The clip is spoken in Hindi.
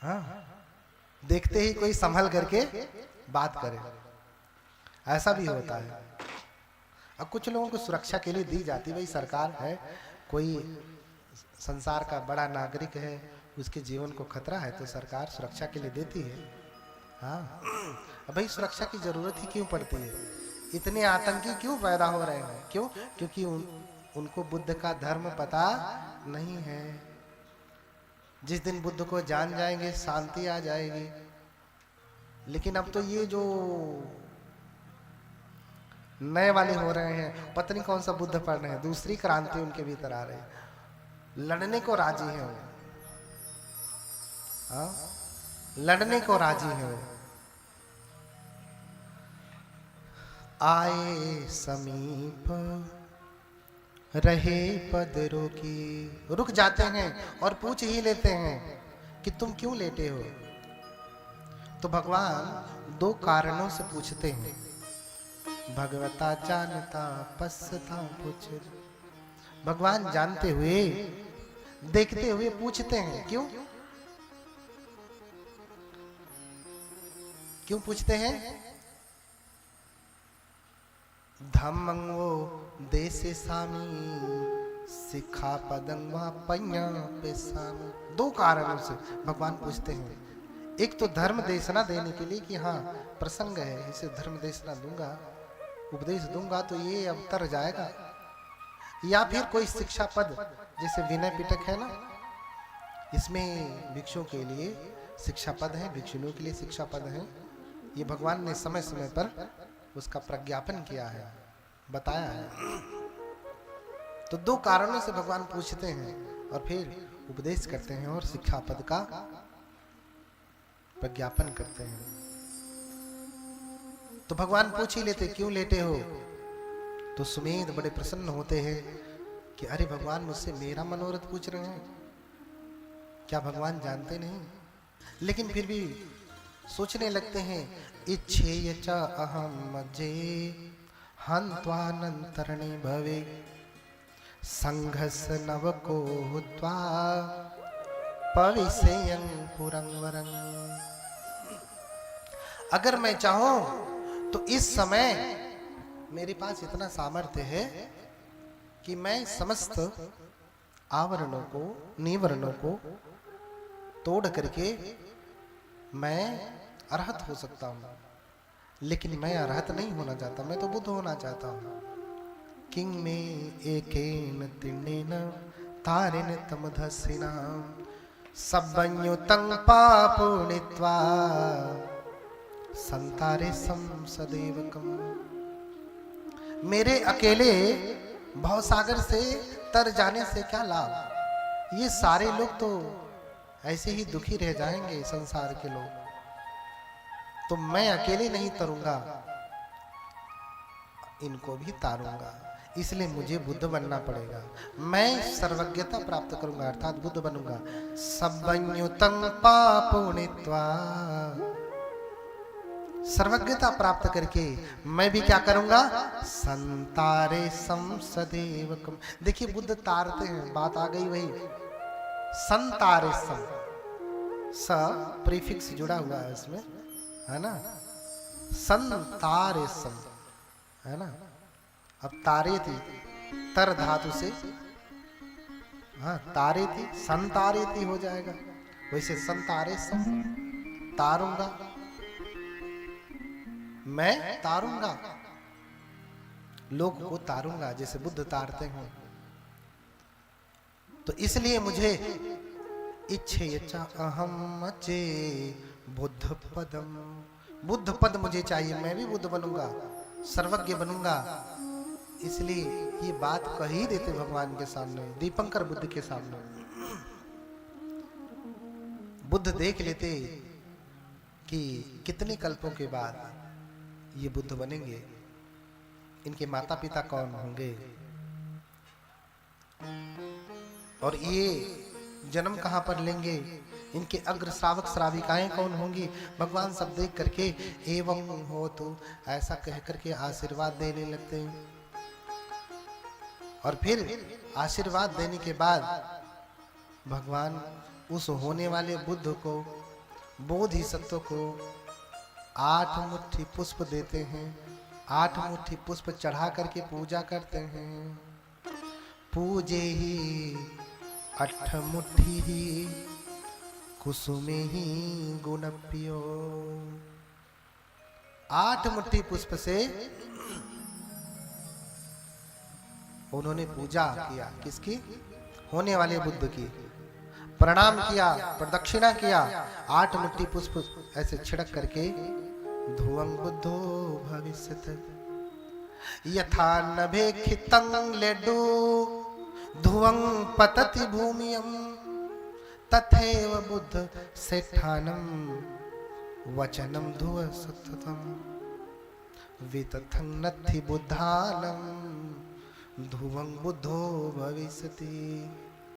हाँ, देखते ही कोई संभल करके बात करे, ऐसा भी होता है। अब कुछ लोगों को सुरक्षा के लिए दी जाती, भाई सरकार है, कोई संसार का बड़ा नागरिक है, उसके जीवन को खतरा है तो सरकार सुरक्षा के लिए देती है। हाँ, अब भाई सुरक्षा की जरूरत ही क्यों पड़ती है? इतने आतंकी क्यों पैदा हो रहे हैं? क्यों? क्योंकि उनको बुद्ध का धर्म पता नहीं है। जिस दिन बुद्ध को जान जाएंगे शांति आ जाएगी। लेकिन अब तो ये जो नए वाले हो रहे हैं, पता नहीं कौन सा बुद्ध पढ़ रहे हैं, दूसरी क्रांति उनके भीतर आ रही है। लड़ने को राजी है वो, हाँ, लड़ने को राजी है वो। आए समीप रहे पद रोकी, रुक जाते हैं और पूछ ही लेते हैं कि तुम क्यों लेटे हो। तो भगवान दो कारणों से पूछते हैं। भगवता जानता पसता पूछ, भगवान जानते हुए देखते हुए पूछते हैं। क्यों? क्यों पूछते हैं? धम्मंगो देशे सामी सिखा पदंगवा पन्या पे सामी। दो कारणों से भगवान पूछते हैं। एक तो धर्म देशना देने के लिए कि हाँ प्रसंग है, इसे धर्म देशना दूंगा, उपदेश दूंगा तो ये अवतर जाएगा। या फिर कोई शिक्षा पद, जैसे विनय पिटक है ना, इसमें भिक्षुओं के लिए शिक्षा पद है, भिक्षुओं के लिए शिक्षा पद है। ये भगवान ने समय समय पर उसका प्रज्ञापन किया है, बताया है। तो दो कारणों से भगवान पूछते हैं और फिर उपदेश करते हैं और शिक्षा पद का प्रज्ञापन करते हैं। तो भगवान पूछ ही लेते क्यों लेटे हो। तो सुमेध बड़े प्रसन्न होते हैं कि अरे भगवान मुझसे मेरा मनोरथ पूछ रहे हैं, क्या भगवान जानते नहीं? लेकिन फिर भी सोचने लगते हैं। इच्छेय च अहम जे हन्त्वानन्तरणे भवे संघस नवको हुत्वा पविसेयं पुरं वरं। अगर मैं चाहूं तो इस समय मेरे पास इतना सामर्थ्य है कि मैं समस्त आवरणों को, निवरणों को तोड़ करके मैं अरहत हो सकता हूं। लेकिन मैं अरहत नहीं होना चाहता, मैं तो बुद्ध होना चाहता हूं। किंग में एकेन तिन्नेन तारेन तमधसिना सब्बन्युतं पापुनित्वा संतारे संसदेवकम। मेरे अकेले भवसागर से तर जाने से क्या लाभ? ये सारे लोग तो ऐसे ही दुखी रह जाएंगे, संसार के लोग। तो मैं अकेले नहीं तरूंगा, इनको भी तारूंगा। इसलिए मुझे बुद्ध बनना पड़ेगा। मैं सर्वज्ञता प्राप्त करूंगा, अर्थात बुद्ध बनूंगा। सब्बन्युतं पापुनित्वा, सर्वज्ञता प्राप्त करके मैं भी क्या करूंगा? संतारे संसदेवकम। देखिए बुद्ध तारते हैं, बात आ गई वही संतारे सम, स प्रीफिक्स जुड़ा हुआ है इसमें, है ना? संतारे सम, है ना? अब तारे थी तर धातु से, हाँ तारे थी संतारे थी हो जाएगा। वैसे संतारे सम, तारूंगा, मैं तारूंगा, लोग को तारूंगा जैसे बुद्ध तारते हैं। तो इसलिए मुझे इच्छेयचा अहम चे बुद्ध पदम, बुद्ध पद मुझे चाहिए। मैं भी बुद्ध बनूंगा, सर्वज्ञ बनूंगा। इसलिए ये बात कह ही देते भगवान के सामने, दीपंकर बुद्ध के सामने। बुद्ध देख लेते कि कितने कल्पों के बाद ये बुद्ध बनेंगे, इनके माता पिता कौन होंगे और ये जन्म कहां पर लेंगे, इनके अग्र श्रावक श्राविकाएं कौन होंगी। भगवान सब देख करके एवं हो तो ऐसा कह करके आशीर्वाद देने लगते हैं। और फिर आशीर्वाद देने के बाद भगवान उस होने वाले बुद्ध को बोधिसत्व को 8 मुट्ठी पुष्प देते हैं, 8 मुट्ठी पुष्प चढ़ा करके पूजा करते हैं। पूजे ही 8 मुट्ठी ही कुसुमे ही गुणप्रियो। 8 मुट्ठी पुष्प से उन्होंने पूजा किया, किसकी? होने वाले बुद्ध की। प्रणाम किया, प्रदक्षिणा किया, 8 मुट्ठी पुष्प ऐसे छिड़क करके ध्रुवं बुद्धो भविष्यति यथा नभे खितं लेडु ध्रुवं पतति भूमियं तथैव बुद्ध सेठानं वचनं ध्रुव सततं वितथं नत्थि बुद्धानं ध्रुवं बुद्धो भविष्यति।